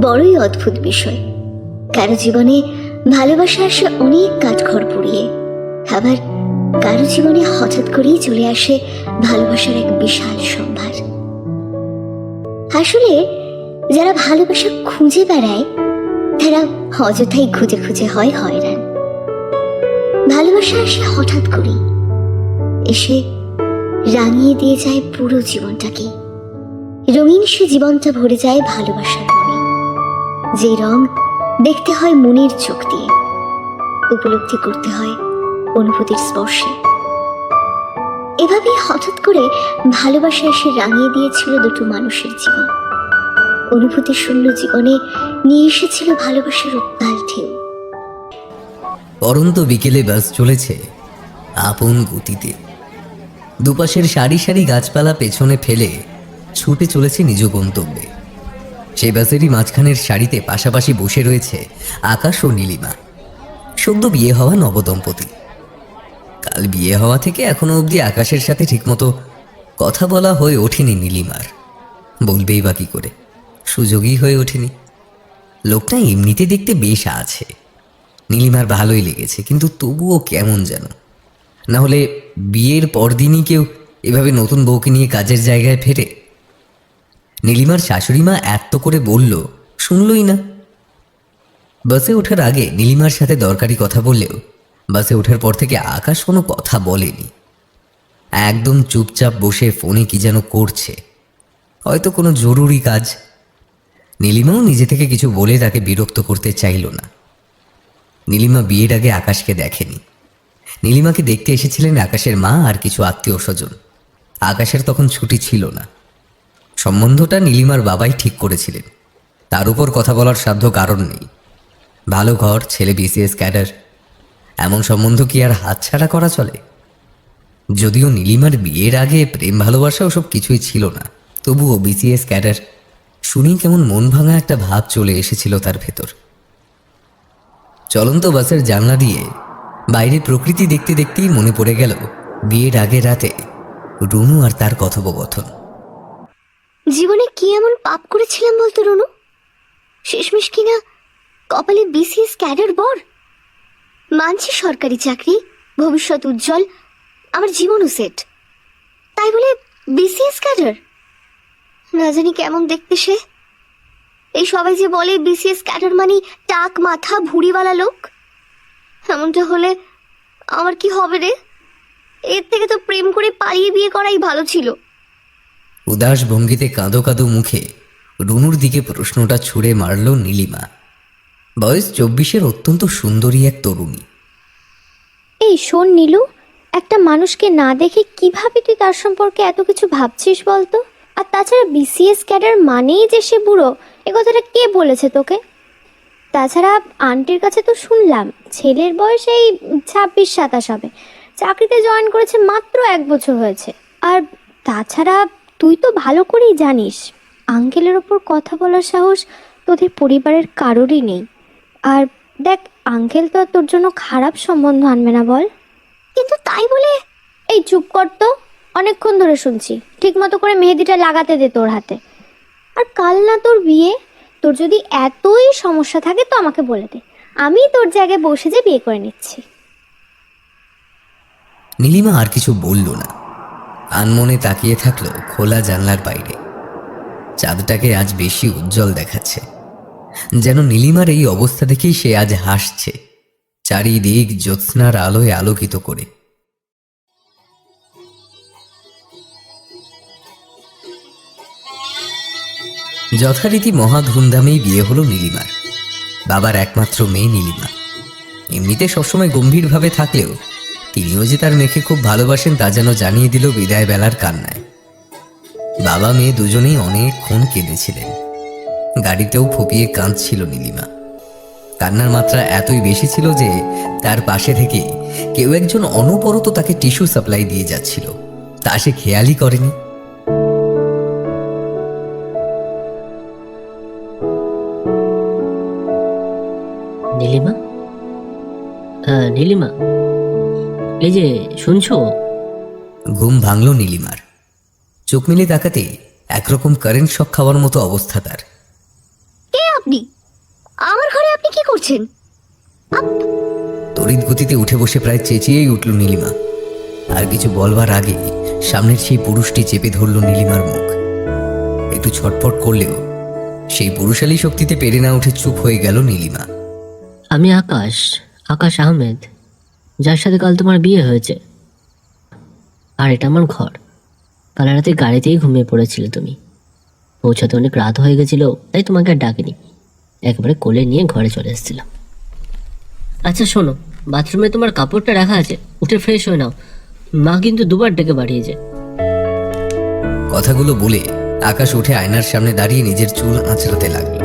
বড়ই অদ্ভুত বিষয়। কারো জীবনে ভালোবাসা আসে অনেক কাঠখড় পুড়িয়ে, আবার কারো জীবনে হঠাৎ করেই চলে আসে ভালোবাসার এক বিশাল সম্ভার। আসলে যারা ভালোবাসা খুঁজে বেড়ায় তারা অযথাই খুঁজে খুঁজে হয় হয়রান। ভালোবাসা আসে হঠাৎ করেই, এসে রাঙিয়ে দিয়ে যায় পুরো জীবনটাকে। রঙিন সে জীবনটা ভরে যায় ভালোবাসার রঙে, যে রং দেখতে হয় মনের চোখ দিয়ে, উপলব্ধি করতে হয় অনুভূতির স্পর্শে। এভাবেই হঠাৎ করে ভালোবাসা এসে রাঙিয়ে দিয়েছিল দুটো মানুষের জীবন। অনুভূতি শূন্য জীবনে নিয়ে এসেছিল ভালোবাসার উত্তাল ঢেউ। পরন্ত বিকেলে বাস চলেছে আপন গতিতে। দুপাশের সারি সারি গাছপালা পেছনে ফেলে ছুটে চলেছে নিজ গন্তব্যে। সেই বাসেরই মাঝখানের সারিতে পাশাপাশি বসে রয়েছে আকাশ ও নীলিমা, সদ্য বিয়ে হওয়া নবদম্পতি। কাল বিয়ে হওয়া থেকে এখনো অবধি আকাশের সাথে ঠিকমতো কথা বলা হয়ে ওঠেনি নীলিমার। বলবেই বা কি করে, সুযোগই হয়ে ওঠেনি। লোকটা এমনিতে দেখতে বেশ আছে, নীলিমার ভালোই লেগেছে, কিন্তু তবুও কেমন যেন। না হলে বিয়ের পরদিনই কেউ এভাবে নতুন বউকে নিয়ে কাজের জায়গায় ফেরে? নীলিমার শাশুড়ি মা এত করে বলল, শুনলই না। বাসে ওঠার আগে নীলিমার সাথে দরকারি কথা বললেও বাসে ওঠার পর থেকে আকাশ কোনো কথা বলেনি। একদম চুপচাপ বসে ফোনে কি যেন করছে, হয়তো কোনো জরুরি কাজ। নীলিমাও নিজে থেকে কিছু বলে তাকে বিরক্ত করতে চাইল না। নীলিমা বিয়ের আগে আকাশকে দেখেনি। নীলিমাকে দেখতে এসেছিলেন আকাশের মা আর কিছু আত্মীয় স্বজন। আকাশের তখন ছুটি ছিল না। সম্বন্ধটা নীলিমার বাবাই ঠিক করেছিলেন, তার উপর কথা বলার সাধ্য কারণ নেই। ভালো ঘর, ছেলে বিসিএস ক্যাডার, এমন সম্বন্ধ কি আর হাতছাড়া করা চলে? যদিও নীলিমার বিয়ের আগে প্রেম ভালোবাসা ওসব কিছুই ছিল না, তবুও বিসিএস ক্যাডার শুনেই কেমন মন ভাঙা একটা ভাব চলে এসেছিল তার ভেতর। চলন্ত বাসের জানলা দিয়ে বাইরে প্রকৃতি দেখতে দেখতেই মনে পড়ে গেল বিয়ের আগের রাতে রুনু আর তার কথোপকথন। জীবনে কি এমন পাপ করেছিলাম বলতো রুনু? শেষমেশ কিনা কপালে বিসিএস ক্যাডার বর। মানছি সরকারি চাকরি, ভবিষ্যৎ উজ্জ্বল, আমার জীবনও সেট, তাই বলে বিসিএস ক্যাডার? না জানি কেমন দেখতে সে। এই সবাই যে বলে বিসিএস ক্যাডার মানে টাক মাথা ভুঁড়িওয়ালা লোক, এমনটা হলে আমার কি হবে রে? এর থেকে তো প্রেম করে পালিয়ে বিয়ে করাই ভালো ছিল। উদাস ভঙ্গিতে কাঁদো কাঁদো মুখে রুনুর দিকে প্রশ্নটা ছুঁড়ে মারল নীলিমা। বয়স 24-এর অত্যন্ত সুন্দরী এক তরুণী। এই শোন নীলু, একটা মানুষকে না দেখে কিভাবে তুই তার সম্পর্কে এত কিছু ভাবছিস বলতো? আর তাছাড়া বিসিএস ক্যাডার মানেই যে সে বুড়ো, এ কথাটা কে বলেছে তোকে? তাছাড়া আন্টির কাছে তো শুনলাম ছেলের বয়স এই 26-27 হবে, চাকরিতে জয়েন করেছে মাত্র 1 বছর হয়েছে। আর তাছাড়া তুই তো ভালো করেই জানিস আঙ্কেলের ওপর কথা বলার সাহস তোদের পরিবারের কারোরই নেই। আর দেখ, আঙ্কেল তো আর তোর জন্য খারাপ সম্বন্ধ আনবে না বল। কিন্তু তাই বলে এই চুপ কর তো, অনেকক্ষণ ধরে শুনছি। ঠিক মতো করে মেহেদিটা লাগাতে দে তোর হাতে। আর কাল না তোর বিয়ে, তোর যদি এতই সমস্যা থাকে তো আমাকে বলে দে, আমি তোর জায়গায় বসে যে বিয়ে করে নিচ্ছি। নীলিমা আর কিছু বলল না, আনমনে তাকিয়ে থাকলো খোলা জানলার বাইরে। চাঁদটাকে আজ বেশি উজ্জ্বল দেখাচ্ছে, যেন নীলিমার এই অবস্থা দেখেই সে আজ হাসছে, চারিদিক জ্যোৎস্নার আলোয় আলোকিত করে। যথারীতি মহা ধুমধামেই বিয়ে হলো নীলিমার। বাবার একমাত্র মেয়ে নীলিমা এমনিতে সবসময় গম্ভীরভাবে থাকলেও তিনিও যে তার মেয়েকে খুব ভালোবাসেন তা যেন জানিয়ে দিল বিদায় বেলার কান্নায়। বাবা মেয়ে দুজনেই অনেকক্ষণ কেঁদেছিলেন। গাড়িতেও ফুপিয়ে কাঁদছিল নীলিমা। কান্নার মাত্রা এতই বেশি ছিল যে তার পাশে থেকে কেউ একজন অনবরত তাকে টিস্যু সাপ্লাই দিয়ে যাচ্ছিল, তা সে খেয়ালই করেনি। নীলিমা, নীলিমা, এই যে শুনছো? ঘুম ভাঙল নীলিমার। চোখ মেলে তাকাতে একরকম কারেন্ট শক খাওয়ার মতো অবস্থা তার। কে আপনি? আমার ঘরে আপনি কি করছেন? তড়িৎ গতিতে উঠে বসে প্রায় চেঁচিয়েই উঠল নীলিমা। আর কিছু বলবার আগে সামনের সেই পুরুষটি চেপে ধরল নীলিমার মুখ। একটু ছটফট করলেও সেই পুরুষালী শক্তিতে পেরে না উঠে চুপ হয়ে গেল নীলিমা। আমি আকাশ, আকাশ আহমেদ, যার সাথে কাল তোমার বিয়ে হয়েছে। আর এটা আমার ঘর। কাল রাতে গাড়িতেই ঘুমিয়ে পড়েছিলে তুমি। পৌঁছাতে অনেক রাত হয়ে গেছিল, তাই তোমাকে আর ডাকিনি। একেবারে কোলে নিয়ে ঘরে চলে এসেছিলাম। আচ্ছা শোনো, বাথরুমে তোমার কাপড়টা রাখা আছে, উঠে ফ্রেশ হয়ে নাও। মা কিন্তু দুবার ডেকে পাঠিয়েছে। কথাগুলো বলে আকাশ উঠে আয়নার সামনে দাঁড়িয়ে নিজের চুল আঁচড়াতে লাগলো।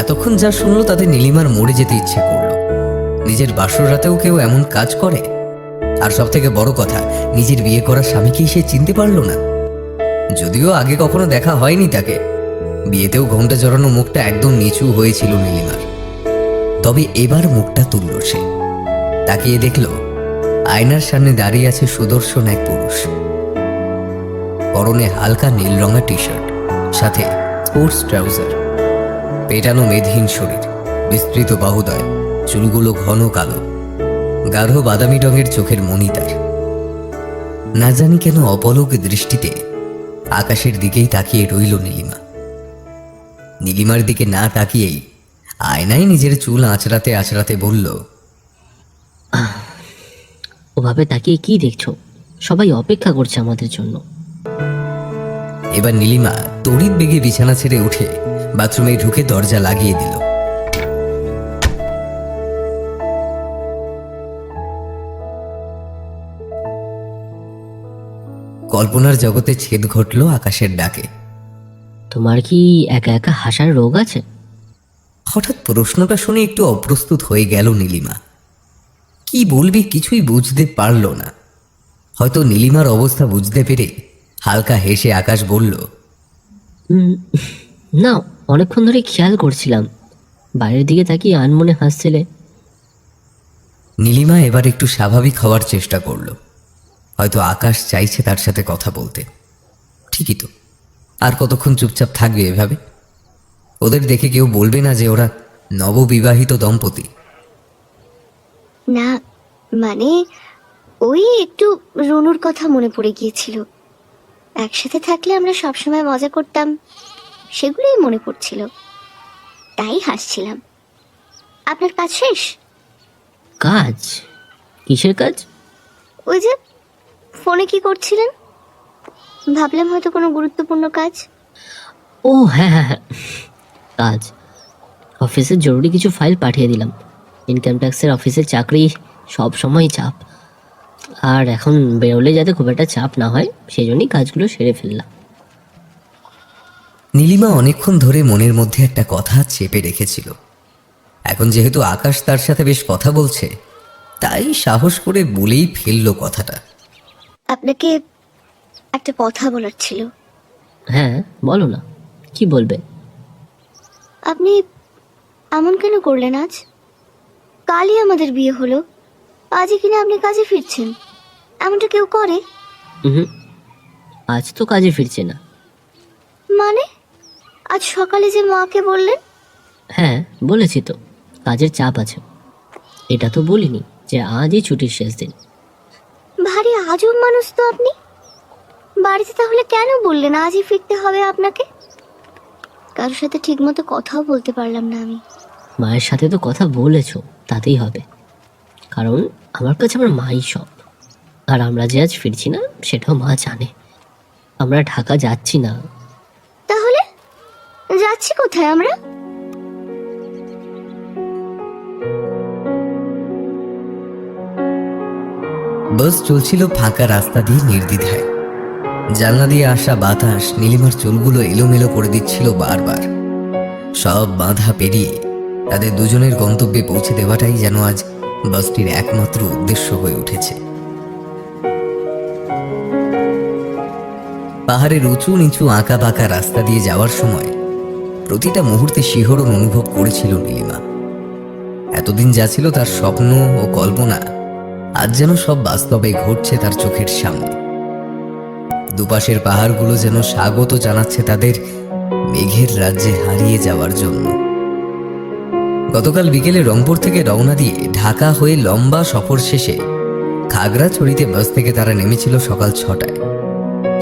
এতক্ষণ যা শুনলো তাতে নীলিমার মরে যেতে ইচ্ছে করলো। নিজের বাসর রাতেও কেউ এমন কাজ করে? আর সব থেকে বড় কথা, নিজের বিয়ে করা স্বামীকেই সে চিনতে পারলো না। যদিও আগে কখনো দেখা হয়নি তাকে, বিয়েতেও ঘোমটা জড়ানো মুখটা একদম নিচু হয়েছিল নীলিমার। তবে এবার মুখটা তুলল সে। তাকিয়ে দেখল আয়নার সামনে দাঁড়িয়ে আছে সুদর্শন এক পুরুষ। পরনে হালকা নীল রঙের টি শার্ট, সাথে স্পোর্টস ট্রাউজার। পেটানো মেদহীন শরীর, বিস্তৃত বাহুদয়, চুলগুলো ঘন কালো, গাঢ় বাদামি রঙের চোখের মণি তার। না জানি কেন অপলক দৃষ্টিতে আকাশের দিকেই তাকিয়ে রইল নীলিমা। নীলিমার দিকে না তাকিয়েই আয়নায় নিজের চুল আঁচড়াতে আঁচড়াতে বলল, ওভাবে তাকিয়ে কি দেখছো? সবাই অপেক্ষা করছে আমাদের জন্য। এবার নীলিমা তড়িৎ বেগে বিছানা ছেড়ে উঠে বাথরুমে ঢুকে দরজা লাগিয়ে দিল। কল্পনার জগতে ছেদ ঘটল আকাশের ডাকে। তোমার কি একা একা হাসার রোগ আছে? হঠাৎ প্রশ্নটা শুনে একটু অপ্রস্তুত হয়ে গেল নীলিমা। কি বলবি কিছুই বুঝতে পারল না। হয়তো নীলিমার অবস্থা বুঝতে পেরে হালকা হেসে আকাশ বলল, না, অনেকক্ষণ ধরে খেয়াল করছিলাম, বাইরের দিকে তাকিয়ে আনমনে হাসছিলে। নীলিমা এবার একটু স্বাভাবিক হওয়ার চেষ্টা করল। হয়তো আকাশ চাইছে তার সাথে কথা বলতে। ঠিকই তো, আর কতক্ষণ চুপচাপ থাকবে এভাবে? ওদের দেখে কেউ বলবে না যে ওরা নববিবাহিত দম্পতি? না, মানে ওই একটু রনুর কথা মনে পড়ে গিয়েছিল। একসাথে থাকলে আমরা সবসময় মজা করতাম, সেগুলোই মনে পড়ছিল, তাই হাসছিলাম। আপনার কাজ শেষ? কাজ? কিসের কাজ? ওই যে ফোনে কি করছিলেন, ভাবলাম হয়তো কোনো গুরুত্বপূর্ণ কাজ। ও হ্যাঁ হ্যাঁ হ্যাঁ, কাজ। অফিসের জরুরি কিছু ফাইল পাঠিয়ে দিলাম। ইনকাম ট্যাক্সের অফিসের চাকরি সব সময় চাপ, আর এখন বেরোলে যাতে খুব একটা চাপ না হয় সেই জন্যই কাজগুলো সেরে ফেললাম। নীলিমা অনেকক্ষণ ধরে মনের মধ্যে একটা কথা চেপে রেখেছিল। এখন যেহেতু আকাশ তার সাথে বেশ কথা বলছে, তাই সাহস করে বলেই ফেলল কথাটা। আপনাকে একটা কথা বলার ছিল। হ্যাঁ বলো না, কি বলবে? আপনি এমন কেন করলেন? আজ কালই আমাদের বিয়ে হলো, আজই কিনা আপনি কাজে ফিরছেন। এমনটা কেউ করে? আজ তো কাজে ফিরছে না। মানে আজ সকালে যে মাকে বললেন? হ্যাঁ বলেছি তো, কাজের চাপ আছে। এটা তো বলিনি যে আজই ছুটির শেষ দিন। ভারী আজব মানুষ তো আপনি। বাড়িতে তাহলে কেন বললেন আজই ফিরতে হবে আপনাকে? কারোর সাথে ঠিকমতো কথাও বলতে পারলাম না আমি। মায়ের সাথে তো কথা বলেছো, তাতেই হবে, কারণ আমার কাছে আমার মাই সব। আর আমরা যে আজ ফিরছি না সেটাও মা জানে। আমরা ঢাকা যাচ্ছি না। তাহলে যাচ্ছি কোথায় আমরা? বাস চলছিল ফাঁকা রাস্তা দিয়ে নির্দ্বিধায়। জানলা দিয়ে আসা বাতাস নীলিমার চুলগুলো এলোমেলো করে দিচ্ছিল বারবার। সব বাধা পেরিয়ে তাদের দুজনের গন্তব্যে পৌঁছে দেওয়াটাই যেন আজ বাসটির একমাত্র উদ্দেশ্য হয়ে উঠেছে। পাহাড়ের উঁচু নিচু আঁকা বাঁকা রাস্তা দিয়ে যাওয়ার সময় প্রতিটা মুহূর্তে শিহরণ অনুভব করেছিল নীলিমা। এতদিন যা ছিল তার স্বপ্ন ও কল্পনা, আজ যেন সব বাস্তবে ঘটছে তার চোখের সামনে। দুপাশের পাহাড়গুলো যেন স্বাগত জানাচ্ছে তাদের মেঘের রাজ্যে হারিয়ে যাওয়ার জন্য। গতকাল বিকেলে রংপুর থেকে রওনা দিয়ে ঢাকা হয়ে লম্বা সফর শেষে খাগড়াছড়িতে বাস থেকে তারা নেমেছিল সকাল 6টায়।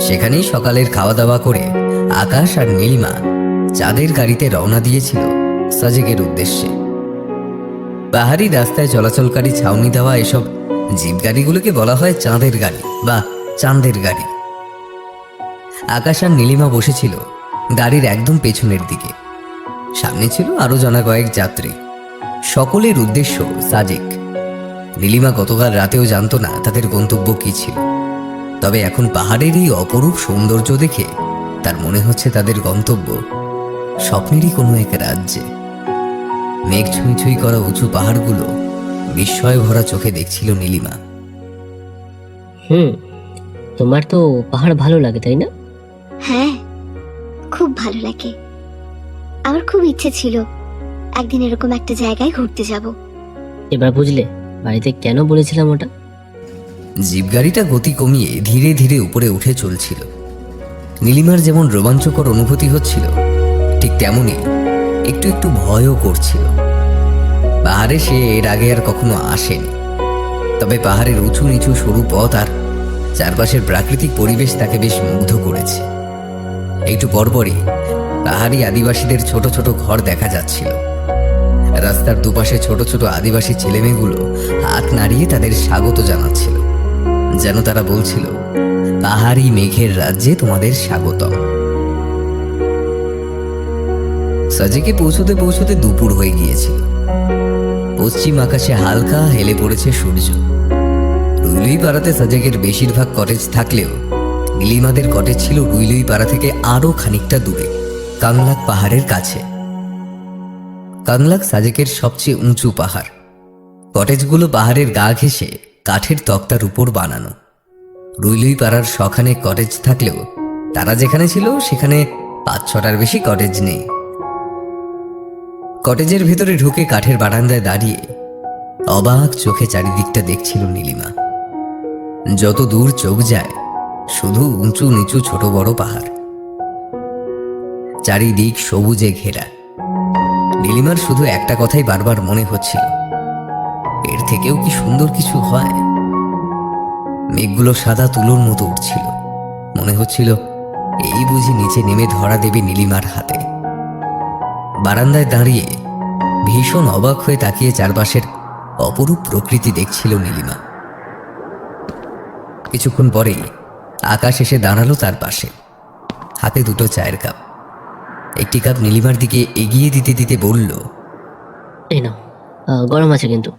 সেখানেই সকালের খাওয়া দাওয়া করে আকাশ আর নীলিমা চাঁদের গাড়িতে রওনা দিয়েছিল সাজেকের উদ্দেশ্যে। পাহাড়ি রাস্তায় চলাচলকারী ছাউনি দেওয়া এসব জিপ গাড়িগুলোকে বলা হয় চাঁদের গাড়ি বা চাঁদের গাড়ি। আকাশ আর নীলিমা বসেছিল গাড়ির একদম পেছনের দিকে। সামনে ছিল আরো জানা কয়েক যাত্রী। সকলের উদ্দেশ্য সাজেক। নীলিমা গতকাল রাতেও জানতো না তাদের গন্তব্য কি ছিল, তবে এখন পাহাড়ের এই অপরূপ সৌন্দর্য দেখে তার মনে হচ্ছে তাদের গন্তব্য স্বপ্নেরই কোনো এক রাজ্যে। মেঘ ছুঁই ছুঁই করা উঁচু পাহাড়গুলো বিস্ময় ভরা চোখে দেখছিল নীলিমা। তোমার তো পাহাড় ভালো লাগে তাই না? হ্যাঁ, খুব ভালো লাগে। আমার খুব ইচ্ছে ছিল একদিন এরকম একটা জায়গায় ঘুরতে যাব। এবার বুঝলে বাড়িতে কেন বলেছিলাম ওটা? জিপ গাড়িটা গতি কমিয়ে ধীরে ধীরে উপরে উঠে চলছিল। নীলিমার যেমন রোমাঞ্চকর অনুভূতি হচ্ছিল, ঠিক তেমনই একটু একটু ভয়ও করছিল। পাহাড়ে সে এর আগে আর কখনো আসেনি, তবে পাহাড়ের উঁচু নিচু সরু পথ আর চারপাশের প্রাকৃতিক পরিবেশ তাকে বেশ মুগ্ধ করেছে। একটু পরপরই পাহাড়ি আদিবাসীদের ছোট ছোট ঘর দেখা যাচ্ছিল। রাস্তার দুপাশে ছোট ছোট আদিবাসী ছেলেমেয়েগুলো হাত নাড়িয়ে তাদের স্বাগত জানাচ্ছিল, যেন তারা বলছিল, পাহাড়ি মেঘের রাজ্যে তোমাদের স্বাগতম। সাজেকে পৌঁছতে পৌঁছতে দুপুর হয়ে গিয়েছিল। পশ্চিম আকাশে হালকা হেলে পড়েছে সূর্য। রুইলুই পাড়াতে সাজেকের বেশিরভাগ কটেজ থাকলেও নীলিমাদের কটেজ ছিল রুইলুই পাড়া থেকে আরো খানিকটা দূরে, কাংলাক পাহাড়ের কাছে। কাংলাক সাজেকের সবচেয়ে উঁচু পাহাড়। কটেজগুলো পাহাড়ের গা ঘেঁষে কাঠের তক্তার উপর বানানো। রুইলুই পাড়ার শখানেক কটেজ থাকলেও তারা যেখানে ছিল সেখানে 5-6টার বেশি কটেজ নেই। কটেজের ভেতরে ঢুকে কাঠের বারান্দায় দাঁড়িয়ে অবাক চোখে চারিদিকটা দেখছিল নীলিমা। যত দূর চোখ যায় শুধু উঁচু নিচু ছোট বড় পাহাড়, চারিদিক সবুজে ঘেরা। নীলিমার শুধু একটা কথাই বারবার মনে হচ্ছিল, এর থেকেও কি সুন্দর কিছু হয়। মেঘগুলো সাদা তুলোর মতো উঠছিল। মনে হচ্ছিল এই বুঝি নিচে নেমে ধরা দেবে নীলিমার হাতে। বারান্দায় দাঁড়িয়ে ভীষণ অবাক হয়ে তাকিয়ে চারপাশের অপরূপ প্রকৃতি দেখছিল নীলিমা। কিছুক্ষণ পরেই আকাশ এসে দাঁড়ালো তার পাশে, হাতে দুটো চায়ের কাপ। একটি কাপ নীলিমার দিকে এগিয়ে দিতে দিতে বলল, এই নাও, গরম আছে কিন্তু।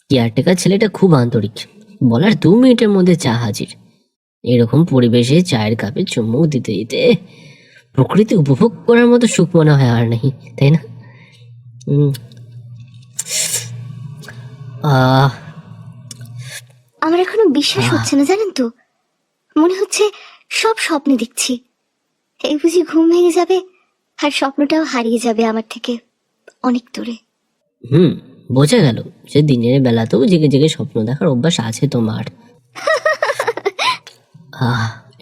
কেয়ারটেকার ছেলেটা খুব আন্তরিক, বলার 2 মিনিটের মধ্যে চা হাজির। এরকম পরিবেশে চায়ের কাপে চুমুক দিতে দিতে প্রকৃতি উপভোগ করার মতো সুখ মনে হয় আর নেই, তাই না? আমার এখনো বিশ্বাস হচ্ছে না, জানেন তো। মনে হচ্ছে সব স্বপ্নে দেখছি। এই বুঝি ঘুম ভেঙে যাবে আর স্বপ্নটাও হারিয়ে যাবে আমার থেকে অনেক দূরে। বোঝা গেল যে দিনের বেলাতেও জেগে জেগে স্বপ্ন দেখার অভ্যাস আছে তোমার।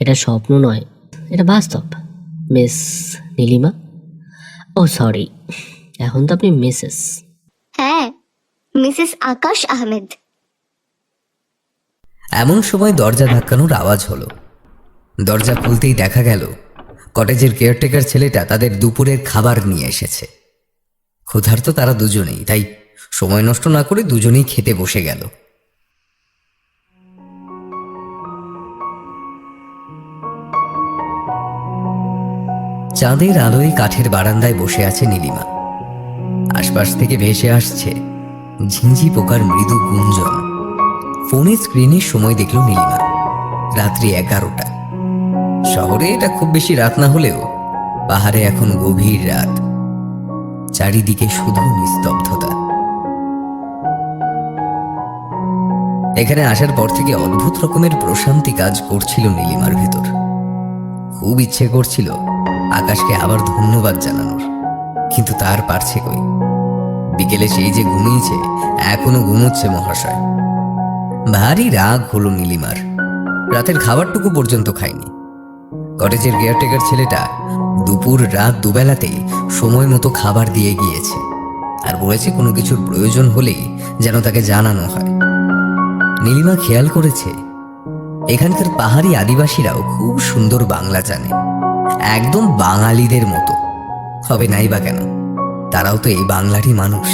এটা স্বপ্ন নয়, এটা বাস্তব মিস নীলিমা। ও সরি, এখন তো আপনি মিসেস। হ্যাঁ, মিসেস আকাশ আহমেদ। এমন সময় দরজা ধাক্কানোর আওয়াজ হলো। দরজা খুলতেই দেখা গেল কটেজের কেয়ারটেকার ছেলেটা তাদের দুপুরের খাবার নিয়ে এসেছে। ক্ষুধার্ত তারা দুজনেই, তাই সময় নষ্ট না করে দুজনেই খেতে বসে গেল। চাঁদের আলোয় কাঠের বারান্দায় বসে আছে নীলিমা। আশপাশ থেকে ভেসে আসছে ঝিঁঝি পোকার মৃদু গুঞ্জন। ফোনের স্ক্রিনে সময় দেখল নীলিমা, রাত্রি 11টা। শহরে এটা খুব বেশি রাত না হলেও পাহাড়ে এখন গভীর রাত। চারিদিকে শুধু নিস্তব্ধতা। এখানে আসার পর থেকে অদ্ভুত রকমের প্রশান্তি কাজ করছিল নীলিমার ভেতর। খুব ইচ্ছে করছিল আকাশকে আবার ধন্যবাদ জানানোর, কিন্তু তার পারছে কই। বিকেলে সেই যে ঘুমিয়েছে, এখনো ঘুমোচ্ছে মহাশয়। ভারী রাগ হলো নীলিমার। রাতের খাবারটুকু পর্যন্ত খায়নি। কটেজের কেয়ারটেকার ছেলেটা দুপুর রাত দুবেলাতেই সময় মতো খাবার দিয়ে গিয়েছে, আর বলেছে কোনো কিছুর প্রয়োজন হলেই যেন তাকে জানানো হয়। নীলিমা খেয়াল করেছে এখানকার পাহাড়ি আদিবাসীরাও খুব সুন্দর বাংলা জানে, একদম বাঙালিদের মতো। হবে নাই বা কেন, তারাও তো এই বাংলারই মানুষ।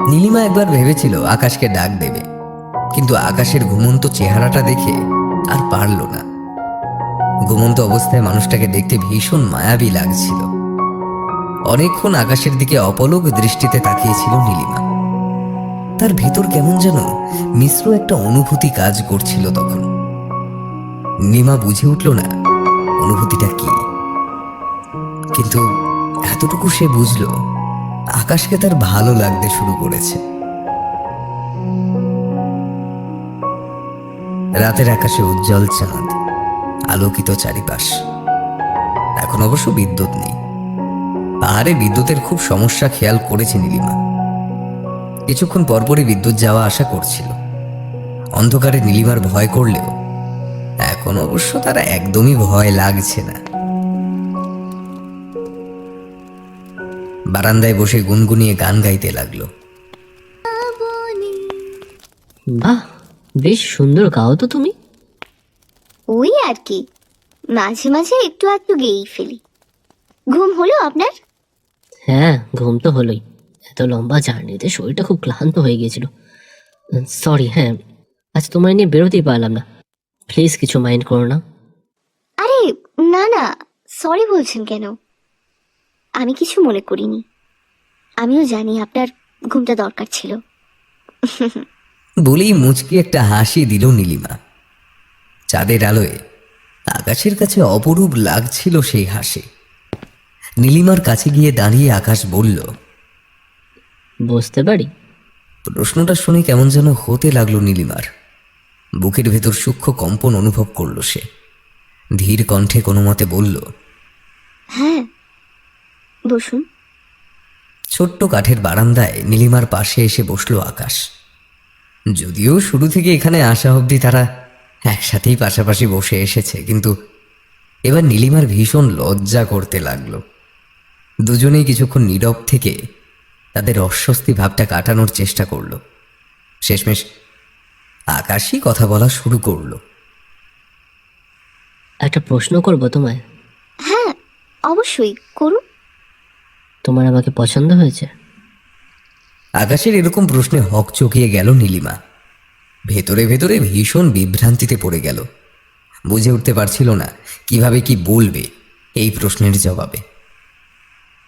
নীলিমা একবার ভেবেছিল আকাশকে ডাক দেবে, কিন্তু আকাশের ঘুমন্ত চেহারাটা দেখে আর পারল না। ঘুমন্ত অবস্থায় মানুষটাকে দেখতে ভীষণ মায়াবী লাগছিল। অনেকক্ষণ আকাশের দিকে অপলক দৃষ্টিতে তাকিয়েছিল নীলিমা। তার ভেতর কেমন যেন মিশ্র একটা অনুভূতি কাজ করছিল তখন। নীলিমা বুঝে উঠল না অনুভূতিটা কি, কিন্তু এতটুকু সে বুঝল আকাশকে তার ভালো লাগতে শুরু করেছে। রাতের আকাশে উজ্জ্বল চাঁদ, আলোকিত চারিপাশ। এখন অবশ্য বিদ্যুৎ নেই। পাহাড়ে বিদ্যুতের খুব সমস্যা খেয়াল করেছে নীলিমা। কিছুক্ষণ পরপরই বিদ্যুৎ যাওয়া আসা করছিল। অন্ধকারে নীলিমার ভয় করলেও এখন অবশ্য তার একদমই ভয় লাগছে না। বারান্দায় বসে গুনগুনিয়ে গান গাইতে লাগলো। বাহ, বেশ সুন্দর গাও তো তুমি। ওই আর কি, মাঝে মাঝে একটু একটু গেয়েই ফেলি। ঘুম হলো আপনার? হ্যাঁ, ঘুম তো হলোই। এত লম্বা জার্নিতে শরীরটা খুব ক্লান্ত হয়ে গিয়েছিল। সরি। হ্যাঁ, আজ তোমায় নিয়ে বেরোতেই পারলাম না। প্লিজ কিছু মাইন্ড করো না। আরে না না, সরি বলছেন কেন? আমি কিছু মনে করিনি। আমিও জানি আপনার ঘুমটা দরকার ছিল। বলেই মুচকি একটা হাসি দিল নীলিমা। চাঁদের আলোয় আকাশের কাছে অপরূপ লাগছিল সেই হাসি। নীলিমার কাছে গিয়ে দাঁড়িয়ে আকাশ বলল, বুঝতে পারি। প্রশ্নটা শুনে কেমন যেন হতে লাগলো নীলিমার। বুকের ভেতর সূক্ষ্ম কম্পন অনুভব করল সে। ধীর কণ্ঠে কোনো মতে বলল, হ্যাঁ, বসুন। ছোট্ট কাঠের বারান্দায় নীলিমার পাশে এসে বসলো আকাশ। যদিও শুরু থেকে এখানে আসা অবধি তারা একসাথেই পাশাপাশি বসে এসেছে, কিন্তু এবার নীলিমার ভীষণ লজ্জা করতে লাগলো। দুজনেই কিছুক্ষণ নীরব থেকে তাদের অস্বস্তি ভাবটা কাটানোর চেষ্টা করলো। শেষমেশ আকাশই কথা বলা শুরু করলো। একটা প্রশ্ন করবো তোমায়? হ্যাঁ, অবশ্যই করুন। তোমার আমাকে পছন্দ হয়েছে? আকাশের এরকম প্রশ্নে হক চকিয়ে গেল নীলিমা। ভেতরে ভেতরে ভীষণ বিভ্রান্তিতে পড়ে গেল। বুঝে উঠতে পারছিল না কিভাবে কি বলবে এই প্রশ্নের জবাবে।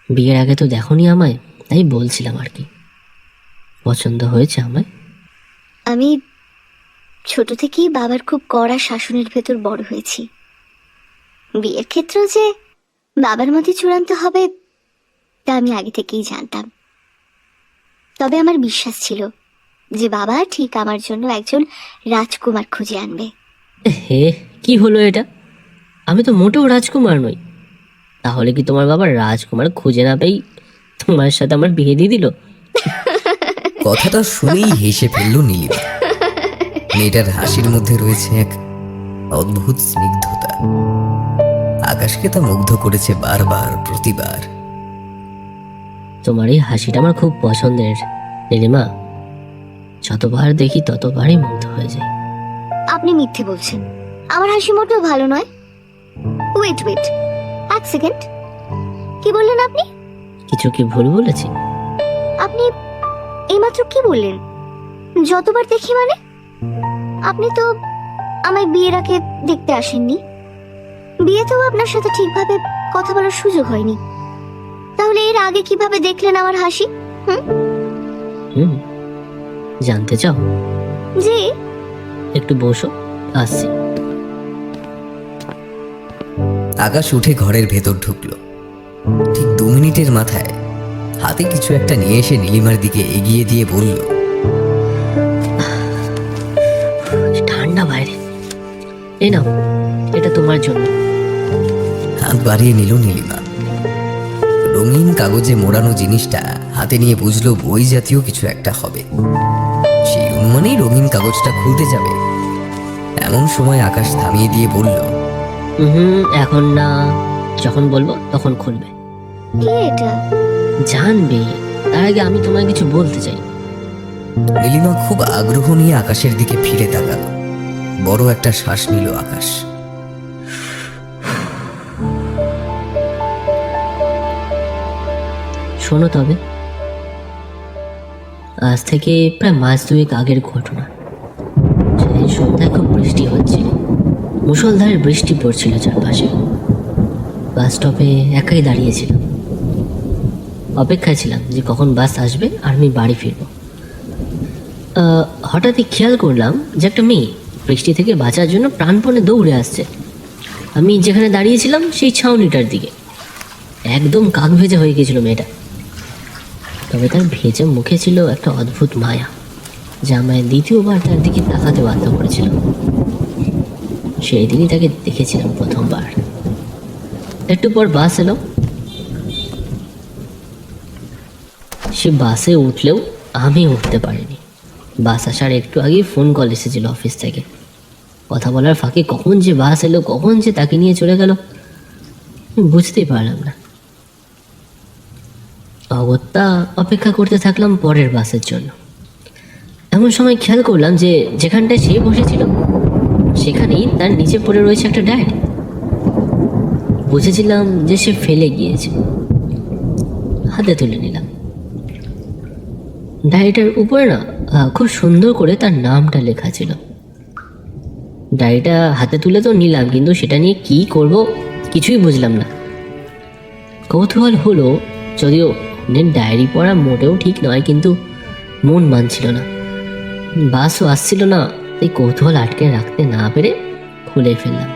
বিয়ের আগে তো দেখোনি আমায়, তাই বলছিলাম আর কি। পছন্দ হয়েছে আমায়? আমি ছোট থেকেই বাবার খুব কড়া শাসনের ভেতর বড় হয়েছি। বিয়ের ক্ষেত্রেও যে বাবার মতে চূড়ান্ত হবে তা আমি আগে থেকেই জানতাম। তবে আমার বিশ্বাস ছিল যে বাবা ঠিক আমার জন্য একজন রাজকুমার খুঁজে আনবে। হে, কি হলো এটা? আমি তো মোটেও রাজকুমার নই। তাহলে কি তোমার বাবা রাজকুমার খুঁজে না পেয়ে তোমার সাথে আমার বিয়ে দিয়ে দিল? কথাটা শুনেই হেসে ফেলল নীলিমা। মেয়েটার হাসির মধ্যে রয়েছে এক অদ্ভুত স্নিগ্ধতা। আকাশকে তা মুগ্ধ করেছে বারবার, প্রতিবার। তোমার এই হাসিটা আমার খুব পছন্দের নীলিমা। যতবার দেখি ততবারই মুগ্ধ হয়ে যাই। আপনি মিথ্যে বলছেন। আমার হাসি মোটেও ভালো নয়। ওয়েট ওয়েট, এক সেকেন্ড। কি বললেন আপনি? কিছু কি ভুল বলেছি? আপনি এইমাত্র কি বললেন? যতবার দেখি মানে? আপনি তো আমায় বিয়ের আগে দেখতে আসেননি। বিয়েতেও আপনার সাথে ঠিকভাবে কথা বলার সুযোগ হয়নি। তাহলে এর আগে কিভাবে দেখলেন আমার হাসি? জানতে চাও? জি। একটু বসো, আসছি। আকাশ উঠে ঘরের ভেতর ঢুকলো। ঠিক 2 মিনিটের মাথায় হাতে কিছু একটা নিয়ে এসে নীলিমার দিকে এগিয়ে দিয়ে বলল, ঠান্ডা বাইরে, এই নাও, এটা তোমার জন্য। হাত বাড়িয়ে নিল নীলিমা। রঙিন কাগজে মোড়ানো জিনিসটা হাতে নিয়ে বুঝলো বই জাতীয় কিছু একটা হবে। সেই অনুমানেই রঙিন কাগজটা খুলতে যাবে, এমন সময় আকাশ থামিয়ে দিয়ে বলল, এখন না, যখন বলবো তখন খুলবে। কে এটা? জানবে, তার আগে আমি তোমায় কিছু বলতে চাই। নীলিমা খুব আগ্রহ নিয়ে আকাশের দিকে ফিরে তাকালো। বড় একটা শ্বাস নিল আকাশ। শোনো তবে, আজ থেকে প্রায় মাস 2 আগের ঘটনা। সেদিন সন্ধ্যায় খুব বৃষ্টি হচ্ছিল, মুষলধারে বৃষ্টি পড়ছিল চারপাশে। বাস স্টপে একাই দাঁড়িয়েছিলাম, অপেক্ষায় ছিলাম যে কখন বাস আসবে আর আমি বাড়ি ফিরব। হঠাৎই খেয়াল করলাম যে একটা মেয়ে বৃষ্টি থেকে বাঁচার জন্য প্রাণপণে দৌড়ে আসছে। আমি যেখানে দাঁড়িয়েছিলাম সেই ছাউনিটার দিকে। একদম কাক ভেজা হয়ে গেছিল মেয়েটা, তবে তার ভেজা মুখে ছিল একটা অদ্ভুত মায়া, যা আমায় দ্বিতীয়বার তার দিকে তাকাতে বাধ্য করেছিল। সেই দিনই তাকে দেখেছিলাম প্রথমবার। একটু পর বাস এলো। সে বাসে উঠলেও আমি উঠতে পারিনি। বাস আসার একটু আগে ফোন কল এসেছিল অফিস থেকে। কথা বলার ফাঁকে কখন যে বাস এলো, কখন যে তাকে নিয়ে চলে গেল, বুঝতেই পারলাম না। অগত্যা অপেক্ষা করতে থাকলাম পরের বাসের জন্য। এমন সময় খেয়াল করলাম যে যেখানটায় সে বসেছিল সেখানেই তার নিচে পড়ে রয়েছে একটা ডায়েরি। বুঝেছিলাম যে সে ফেলে গিয়েছে। হাতে তুলে নিলাম। ডায়েরিটার উপরে না খুব সুন্দর করে তার নামটা লেখা ছিল। ডায়েরিটা হাতে তুলে তো নিলাম, কিন্তু সেটা নিয়ে কি করব কিছুই বুঝলাম না। কৌতূহল হলো, যদিও ডায়েরি পড়া মোটেও ঠিক নয়, কিন্তু মন মানছিল না। বাসও আসছিল না, তাই কৌতূহল আটকে রাখতে না পেরে খুলে ফেললাম।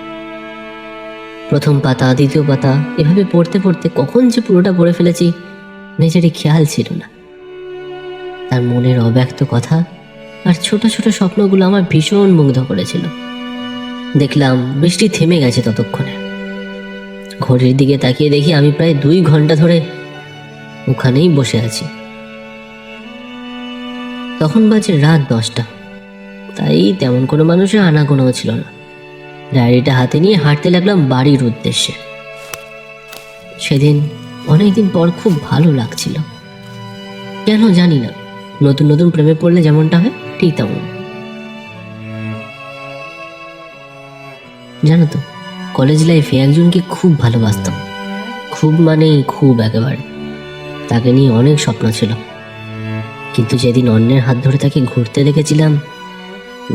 প্রথম পাতা, দ্বিতীয় পাতা, এভাবে পড়তে পড়তে কখন যে পুরোটা পড়ে ফেলেছি নিজেরই খেয়াল ছিল না। তার মনের অব্যক্ত কথা আর ছোট ছোট স্বপ্নগুলো আমার ভীষণ মুগ্ধ করেছিল। দেখলাম বৃষ্টি থেমে গেছে ততক্ষণে। ঘড়ির দিকে তাকিয়ে দেখি আমি প্রায় 2 ঘন্টা ধরে ওখানেই বসে আছি। তখন বাজে রাত 10টা, তাই তেমন কোনো মানুষের আনাগোনাও ছিল না। ডায়েরিটা হাতে নিয়ে হাঁটতে লাগলাম বাড়ির উদ্দেশ্যে। সেদিন অনেকদিন পর খুব ভালো লাগছিল। কেন জানি না, নতুন নতুন প্রেমে পড়লে যেমনটা হয় ঠিক তেমন। জানো তো, কলেজ লাইফে একজনকে খুব ভালোবাসতাম। খুব মানে খুব, একেবারে। তাকে নিয়ে অনেক স্বপ্ন ছিল, কিন্তু যেদিন অন্যের হাত ধরে তাকে ঘুরতে দেখেছিলাম,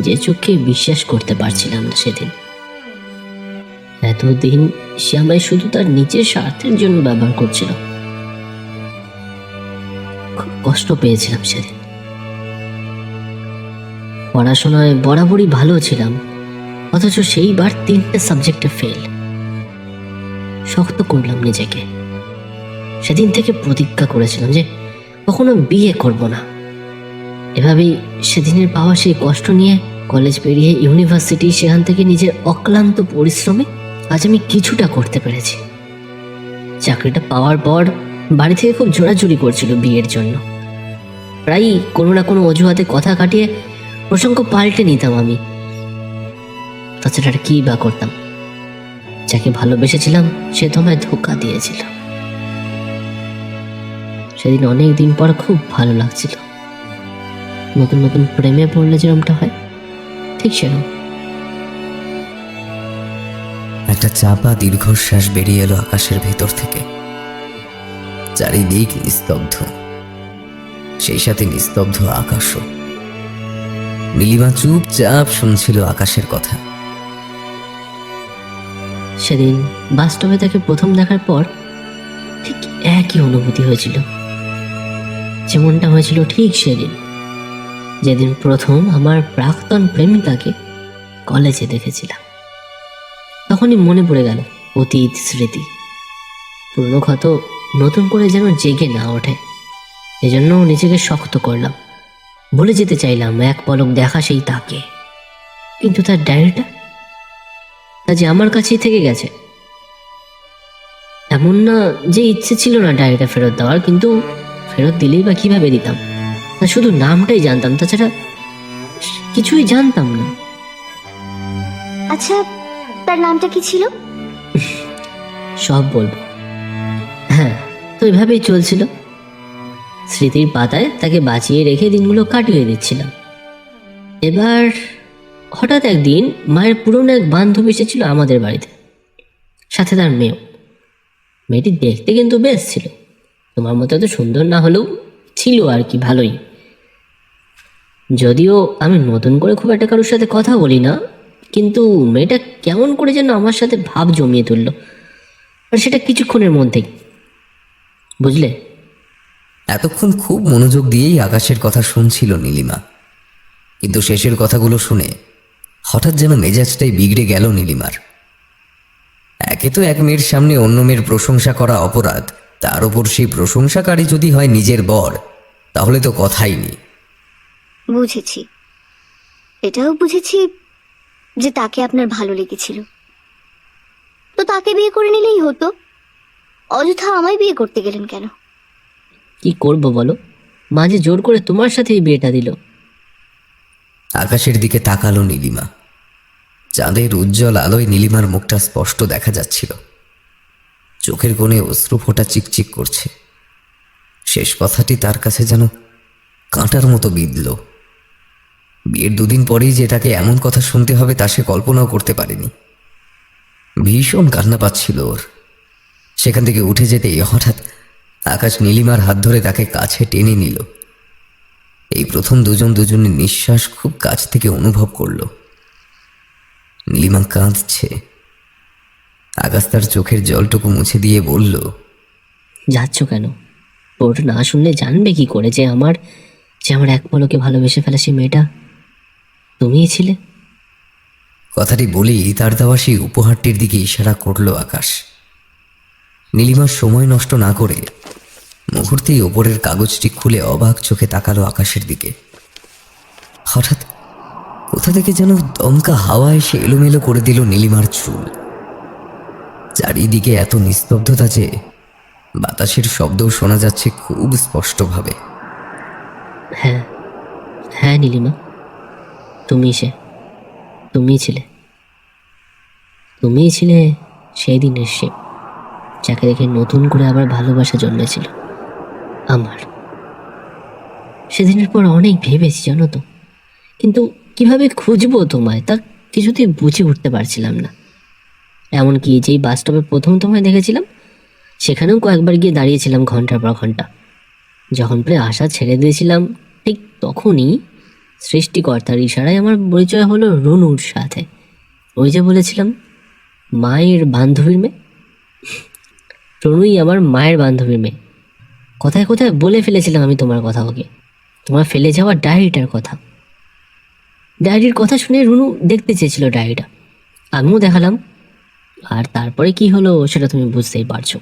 যে চোখে বিশ্বাস করতে পারছিলাম না সেদিন। এতদিন সে আমায় শুধু তার নিজের স্বার্থের জন্য ব্যবহার করছিল। খুব কষ্ট পেয়েছিলাম সেদিন। পড়াশোনায় বরাবরই ভালো ছিলাম, অথচ সেইবার 3টে সাবজেক্টে ফেল। শক্ত করলাম নিজেকে। সেদিন থেকে প্রতিজ্ঞা করেছিলাম যে কখনো বিয়ে করব না। এভাবেই সেদিনের পাওয়া সেই কষ্ট নিয়ে কলেজ পেরিয়ে ইউনিভার্সিটি, সেখান থেকে নিজের অক্লান্ত পরিশ্রমে আজ আমি কিছুটা করতে পেরেছি। চাকরিটা পাওয়ার পর বাড়ি থেকে খুব জোরাজুরি করছিল বিয়ের জন্য। প্রায়ই কোনো না কোনো অজুহাতে কথা কাটিয়ে প্রসঙ্গ পাল্টে নিতাম আমি। তাছাড়া আর কি বা করতাম? যাকে ভালোবেসেছিলাম সে তো আমায় ধোঁকা দিয়েছিল। সেদিন অনেক দিন পর খুব ভালো লাগছিল। নতুন নতুন প্রেমে পড়লে যেরকমটা হয় ঠিক সেরকম। একটা চাপা দীর্ঘশ্বাস বেরিয়ে এলো আকাশের ভেতর থেকে। চারিদিক নিস্তব্ধ, সেই সাথে নিস্তব্ধ আকাশও। নীলিমা চুপচাপ শুনছিল আকাশের কথা। সেদিন বাস্তবে তাকে প্রথম দেখার পর ঠিক একই অনুভূতি হয়েছিল, যেমনটা হয়েছিল ঠিক সেদিন, যেদিন প্রথম আমার প্রাক্তন প্রেমিকাকে কলেজে দেখেছিলাম। তখনই মনে পড়ে গেল অতীত স্মৃতি। পুরনো ক্ষত নতুন করে যেন জেগে না ওঠে, এজন্য নিজেকে শক্ত করলাম। ভুলে যেতে চাইলাম এক পলক দেখা সেই তাকে, কিন্তু তার ডায়েরিটা তা যে আমার কাছেই থেকে গেছে। এমন না যে ইচ্ছে ছিল না ডায়েরিটা ফেরত দেওয়ার, কিন্তু ফেরত দিলেই বা কিভাবে দিতাম? তা শুধু নামটাই জানতাম, তাছাড়া কিছুই জানতাম না। আচ্ছা, তার নামটা কি ছিল? সব বলবো। হ্যাঁ, তো এভাবেই চলছিল। স্মৃতির পাতায় তাকে বাঁচিয়ে রেখে দিনগুলো কাটিয়ে দিচ্ছিলাম। এবার হঠাৎ একদিন মায়ের পুরনো এক বান্ধবী এসেছিল আমাদের বাড়িতে, সাথে তার মেয়েও। মেয়েটি দেখতে কিন্তু বেশ ছিল, তোমার মতো এত সুন্দর না হলেও ছিল আর কি, ভালোই। যদিও আমি নতুন করে খুব একটা কারোর সাথে কথা বলি না, কিন্তু মেয়েটা কেমন করে যেন আমার সাথে ভাব জমিয়ে তুললো, আর সেটা কিছুক্ষণের মধ্যেই, বুঝলে? এতক্ষণ খুব মনোযোগ দিয়েই আকাশের কথা শুনছিল নীলিমা, কিন্তু শেষের কথাগুলো শুনে হঠাৎ যেন মেজাজটাই বিগড়ে গেল নীলিমার। একে তো এক মেয়ের সামনে অন্য মেয়ের প্রশংসা করা অপরাধ, তার ওপর সেই প্রশংসাকারী যদি হয় নিজের বর, তাহলে তো কথাই নেই। বুঝেছি, এটাও বুঝেছি যে তাকে আপনার ভালো লেগেছিল, তো তাকে বিয়ে করে নিলেই হতো। অযথা আমায় বিয়ে করতে গেলেন কেন? কি করব বলো, মাঝে জোর করে তোমার সাথে এই বিয়েটা দিল। আকাশের দিকে তাকালো নীলিমা। চাঁদের উজ্জ্বল আলোয় নীলিমার মুখটা স্পষ্ট দেখা যাচ্ছিল। চোখের কোণে অশ্রু ফোঁটা চিকচিক করছে। শেষ কথাটি তার কাছে যেন কাঁটার মতো বিঁধল। বিয়ের দুদিন পরেই যে তাকে এমন কথা শুনতে হবে তা সে কল্পনাও করতে পারেনি। ভীষণ কান্না পাচ্ছিল ওর। সেখান থেকে উঠে যেতেই হঠাৎ আকাশ নীলিমার হাত ধরে তাকে কাছে টেনে নিল। এই প্রথম দুজন দুজনের নিঃশ্বাস খুব কাছ থেকে অনুভব করল। নীলিমা কাঁদছে। আকাশ তার চোখের জলটুকু মুছে দিয়ে বলল, যাচ্ছ কেন? ওটা না শুনলে জানবে কি করে যে আমার এক পলকে ভালোবেসে ফেলা সেই মেয়েটা তুমিই ছিলে? কথাটি বলেই তার দেওয়া সেই উপহারটির দিকে ইশারা করল আকাশ। নীলিমার সময় নষ্ট না করে মুহূর্তেই ওপরের কাগজটি খুলে অবাক চোখে তাকালো আকাশের দিকে। হঠাৎ কোথা থেকে যেন দমকা হাওয়া এসে এলোমেলো করে দিল নীলিমার চুল। চারিদিকে এত নিস্তব্ধতা যে বাতাসের শব্দও শোনা যাচ্ছে খুব স্পষ্টভাবে। হ্যাঁ হ্যাঁ নীলিমা, তুমিই ছিলে সেই দিনের সে, যাকে দেখে নতুন করে আবার ভালোবাসা জন্মেছিল আমার। সেদিনের পর অনেক ভেবেছি জানো তো, কিন্তু কিভাবে খুঁজবো তোমায় তা কিছুতেই বুঝে উঠতে পারছিলাম না। এমনকি যেই বাস স্টপে প্রথম তোমায় দেখেছিলাম, সেখানেও কয়েকবার গিয়ে দাঁড়িয়েছিলাম ঘন্টার পর ঘন্টা। যখন প্রায় আশা ছেড়ে দিয়েছিলাম, ঠিক তখনই সৃষ্টিকর্তার ইশারায় আমার পরিচয় হলো রুনুর সাথে। ওই যে বলেছিলাম মায়ের বান্ধবীর মেয়ে, রুনুই আমার মায়ের বান্ধবীর মেয়ে। কোথায় কোথায় বলে ফেলেছিলাম আমি তোমার কথা, ওকে তোমার ফেলে যাওয়া ডায়েরিটার কথা। ডায়েরির কথা শুনে রুনু দেখতে চেয়েছিল ডায়েরিটা, আমিও দেখালাম। আর তারপরে কি হলো সেটা তুমি বুঝতেই পারছো।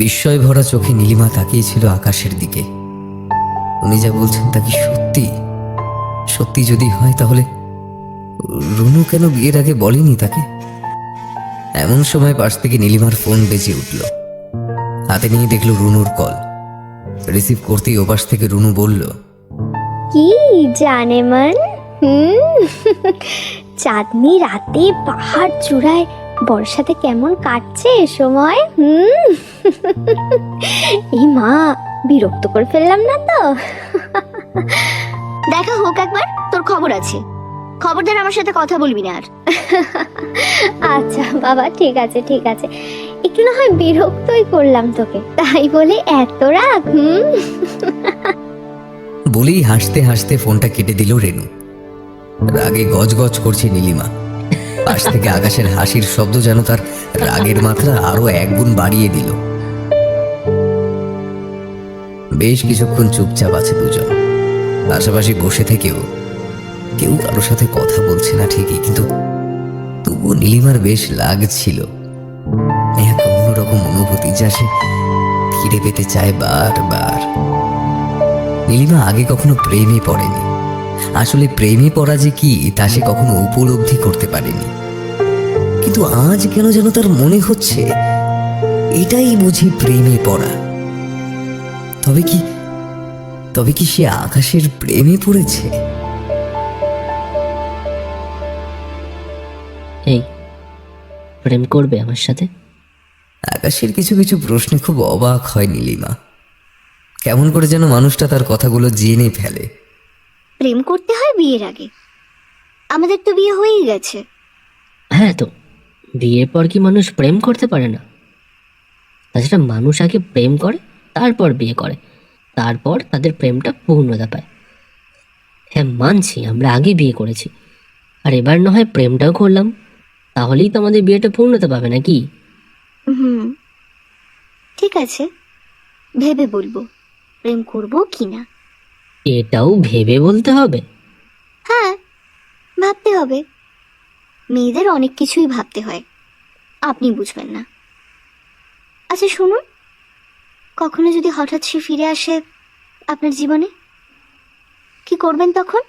বিস্ময় ভরা চোখে নীলিমা তাকিয়েছিল আকাশের দিকে। উনি যা বলছেন তা কি সত্যি? সত্যি যদি হয় তাহলে রুনু কেন বিয়ের আগে বলেনি তাকে? এমন সময় পাশ থেকে নীলিমার ফোন বেজে উঠল। হাতে নিয়ে দেখল রুনুর কল। রিসিভ করতেই ওপাশ থেকে রুনু বলল, কি জানে মান, চাঁদনি রাতে পাহাড় চূড়ায় বর্ষাতে কেমন কাটছে এ সময়। এই মা, বিরক্ত করে ফেললাম না তো? দেখা হোক একবার, তোর খবর আছে। খবরদার আমার সাথে কথা বলবি না আর। আচ্ছা বাবা, ঠিক আছে ঠিক আছে, একটু না হয় বিরক্তই করলাম তোকে, তাই বলে এত রাগ? বলেই হাসতে হাসতে ফোনটা কেটে দিল রেনু। রাগে গজগজ করছে নীলিমা। পাশ থেকে আকাশের হাসির শব্দ যেন তার রাগের মাত্রা আরো একগুণ বাড়িয়ে দিল। বেশ কিছুক্ষণ চুপচাপ আছে দুজন। পাশাপাশি বসে থেকেও কেউ কারোর সাথে কথা বলছে না ঠিকই, কিন্তু তবুও নীলিমার বেশ লাগছিল। এক অন্যরকম অনুভূতি যা সে ফিরে পেতে চায় বারবার। নীলিমা আগে কখনো প্রেমে পড়েনি। আসলে প্রেমে পড়া যে কি তা সে কখনো উপলব্ধি করতে পারেনি, কিন্তু আজ কেন যেন তার মনে হচ্ছে এটাই বুঝি প্রেমে পড়া। তবে কি সে আকাশের প্রেমে পড়েছে? এই প্রেম করবে আমার সাথে? আকাশের কিছু কিছু প্রশ্নে খুব অবাক হয় নীলিমা। কেমন করে যেন মানুষটা তার কথাগুলো জেনে ফেলে। প্রেম করতে হয় বিয়ের আগে, আমাদের তো বিয়ে হয়েই গেছে। হ্যাঁ, তো বিয়ের পর কি মানুষ প্রেম করতে পারে না? তাছাড়া মানুষ আগে প্রেম করে, তারপর বিয়ে করে, তারপর তাদের প্রেমটা পূর্ণতা পায়। হ্যাঁ মানছি, আমরা আগে বিয়ে করেছি, আর এবার না হয় প্রেমটাও করলাম, তাহলেই তো আমাদের বিয়েটা পূর্ণতা পাবে নাকি? হুম, ঠিক আছে, ভেবে বলবো প্রেম করব কি না। এটাও ভেবে বলতে হবে? হ্যাঁ, ভাবতে হবে। মেয়েদের অনেক কিছুই ভাবতে হয়, আপনি বুঝবেন না। আচ্ছা শুনুন, কখনো যদি হঠাৎ সে ফিরে আসে আপনার জীবনে, কি করবেন তখন?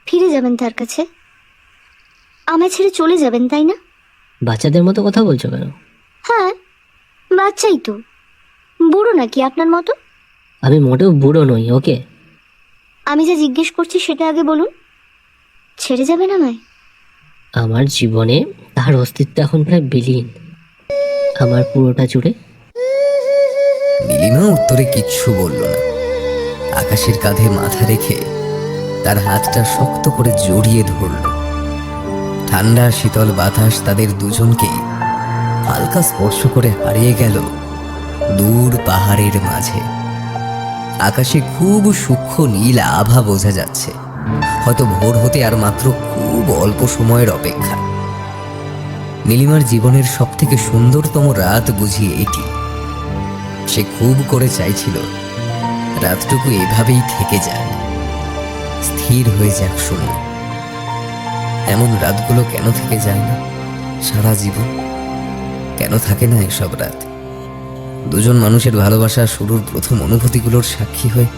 ফিরে যাবেন তার কাছে, আমায় ছেড়ে চলে যাবেন, তাই না? বাচ্চাদের মতো কথা বলছো কেন? হ্যাঁ, বাচ্চাই তো। বুড়ো নাকি আপনার মতো? আমি মোটেও বুড়ো নই, ওকে? আমি যা জিজ্ঞেস করছি সেটা আগে বলুন, ছেড়ে যাবেন আমায়? আমার জীবনে তার অস্তিত্ব এখন প্রায় বিলীন, আমার পুরোটা জুড়ে। নীলিমা উত্তরে কিচ্ছু বলল না। আকাশের কাঁধে মাথা রেখে তার হাতটা শক্ত করে জড়িয়ে ধরল। ঠান্ডা শীতল বাতাস তাদের দুজনকে হালকা স্পর্শ করে হারিয়ে গেল দূর পাহাড়ের মাঝে। আকাশে খুব সূক্ষ্ম নীল আভা বোঝা যাচ্ছে, হয়তো ভোর হতে আর মাত্র খুব অল্প সময়ের অপেক্ষা। নীলিমার জীবনের সব থেকে সুন্দরতম রাত বুঝি এটি। সে খুব করে চাইছিল রাতটুকু এভাবেই থেকে যাক, স্থির হয়ে যাক সময়। এমন রাতগুলো কেন থেকে যায় না সারা জীবন? কেন থাকে না এসব রাত? দুজন মানুষের ভালোবাসা শুরুর প্রথম অনুভূতিগুলোর সাক্ষী হয়ে